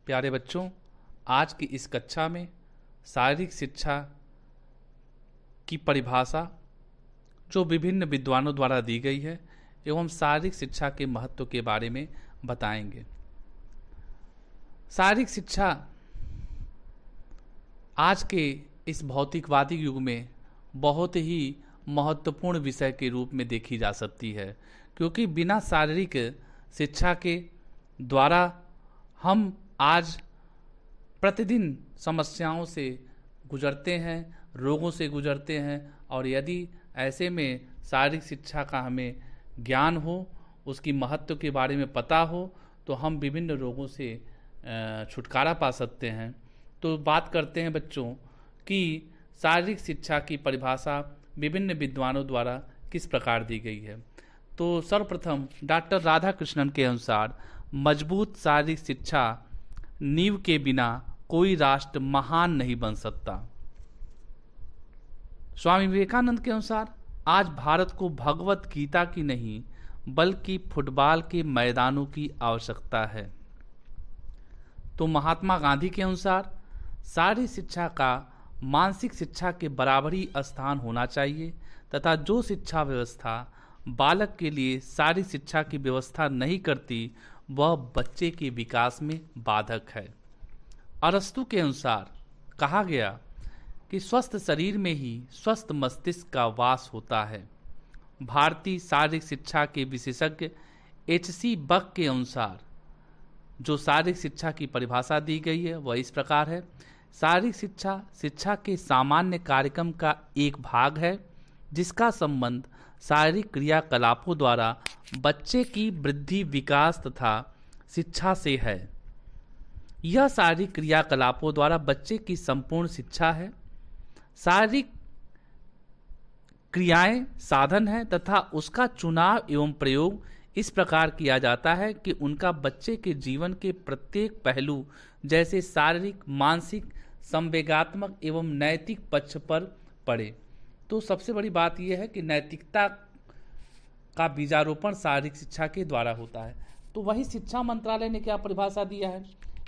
प्यारे बच्चों, आज की इस कक्षा में शारीरिक शिक्षा की परिभाषा जो विभिन्न विद्वानों द्वारा दी गई है एवं शारीरिक शिक्षा के महत्व के बारे में बताएंगे। शारीरिक शिक्षा आज के इस भौतिकवादी युग में बहुत ही महत्वपूर्ण विषय के रूप में देखी जा सकती है, क्योंकि बिना शारीरिक शिक्षा के द्वारा हम आज प्रतिदिन समस्याओं से गुजरते हैं, रोगों से गुजरते हैं, और यदि ऐसे में शारीरिक शिक्षा का हमें ज्ञान हो, उसकी महत्व के बारे में पता हो, तो हम विभिन्न रोगों से छुटकारा पा सकते हैं। तो बात करते हैं बच्चों कि शारीरिक शिक्षा की परिभाषा विभिन्न विद्वानों द्वारा किस प्रकार दी गई है। तो सर्वप्रथम डॉक्टर राधाकृष्णन के अनुसार मजबूत शारीरिक शिक्षा नींव के बिना कोई राष्ट्र महान नहीं बन सकता। स्वामी विवेकानंद के अनुसार आज भारत को भगवत गीता की नहीं बल्कि फुटबॉल के मैदानों की आवश्यकता है। तो महात्मा गांधी के अनुसार शारीरिक शिक्षा का मानसिक शिक्षा के बराबर ही स्थान होना चाहिए तथा जो शिक्षा व्यवस्था बालक के लिए शारीरिक शिक्षा की व्यवस्था नहीं करती वह बच्चे के विकास में बाधक है। अरस्तु के अनुसार कहा गया कि स्वस्थ शरीर में ही स्वस्थ मस्तिष्क का वास होता है। भारतीय शारीरिक शिक्षा के विशेषज्ञ H.C. बक के अनुसार जो शारीरिक शिक्षा की परिभाषा दी गई है वह इस प्रकार है। शारीरिक शिक्षा शिक्षा के सामान्य कार्यक्रम का एक भाग है जिसका संबंध शारीरिक क्रियाकलापों द्वारा बच्चे की वृद्धि, विकास तथा शिक्षा से है। यह शारीरिक क्रियाकलापों द्वारा बच्चे की संपूर्ण शिक्षा है। शारीरिक क्रियाएं साधन है तथा उसका चुनाव एवं प्रयोग इस प्रकार किया जाता है कि उनका बच्चे के जीवन के प्रत्येक पहलू जैसे शारीरिक, मानसिक, संवेगात्मक एवं नैतिक पक्ष पर पड़े। तो सबसे बड़ी बात यह है कि नैतिकता का बीजारोपण शारीरिक शिक्षा के द्वारा होता है। तो वही शिक्षा मंत्रालय ने क्या परिभाषा दिया है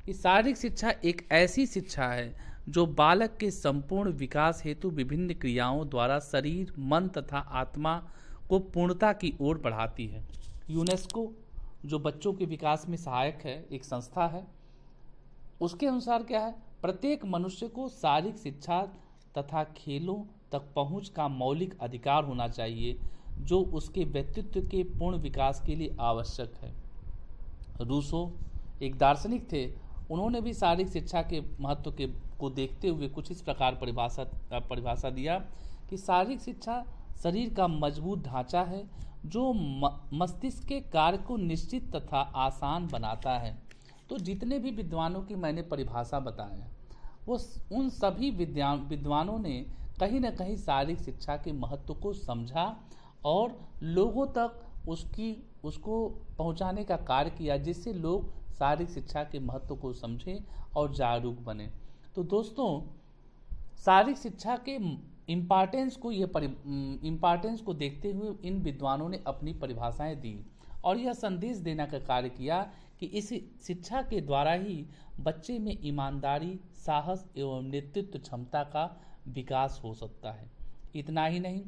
कि शारीरिक शिक्षा एक ऐसी शिक्षा है जो बालक के संपूर्ण विकास हेतु विभिन्न क्रियाओं द्वारा शरीर, मन तथा आत्मा को पूर्णता की ओर बढ़ाती है। यूनेस्को जो बच्चों के विकास में सहायक है, एक संस्था है, उसके अनुसार क्या है, प्रत्येक मनुष्य को शारीरिक शिक्षा तथा खेलों तक पहुंच का मौलिक अधिकार होना चाहिए जो उसके व्यक्तित्व के पूर्ण विकास के लिए आवश्यक है। रूसो एक दार्शनिक थे, उन्होंने भी शारीरिक शिक्षा के महत्व को देखते हुए कुछ इस प्रकार परिभाषा दिया कि शारीरिक शिक्षा शरीर का मजबूत ढांचा है जो मस्तिष्क के कार्य को निश्चित तथा आसान बनाता है। तो जितने भी विद्वानों की मैंने परिभाषा बताया वो उन सभी विद्वानों ने कहीं ना कहीं शारीरिक शिक्षा के महत्व को समझा और लोगों तक उसको पहुंचाने का कार्य किया, जिससे लोग शारीरिक शिक्षा के महत्व को समझें और जागरूक बने। तो दोस्तों, शारीरिक शिक्षा के इम्पॉर्टेंस को देखते हुए इन विद्वानों ने अपनी परिभाषाएं दी और यह संदेश देने का कार्य किया कि इस शिक्षा के द्वारा ही बच्चे में ईमानदारी, साहस एवं नेतृत्व क्षमता का विकास हो सकता है। इतना ही नहीं,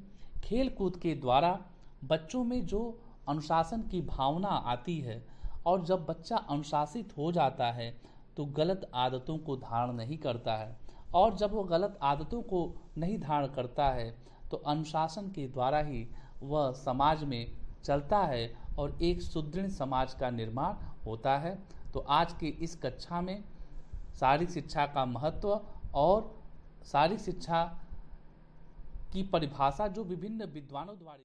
खेल कूद के द्वारा बच्चों में जो अनुशासन की भावना आती है और जब बच्चा अनुशासित हो जाता है तो गलत आदतों को धारण नहीं करता है, और जब वो गलत आदतों को नहीं धारण करता है तो अनुशासन के द्वारा ही वह समाज में चलता है और एक सुदृढ़ समाज का निर्माण होता है। तो आज की इस कक्षा में शारीरिक शिक्षा का महत्व और शारीरिक शिक्षा की परिभाषा जो विभिन्न विद्वानों द्वारा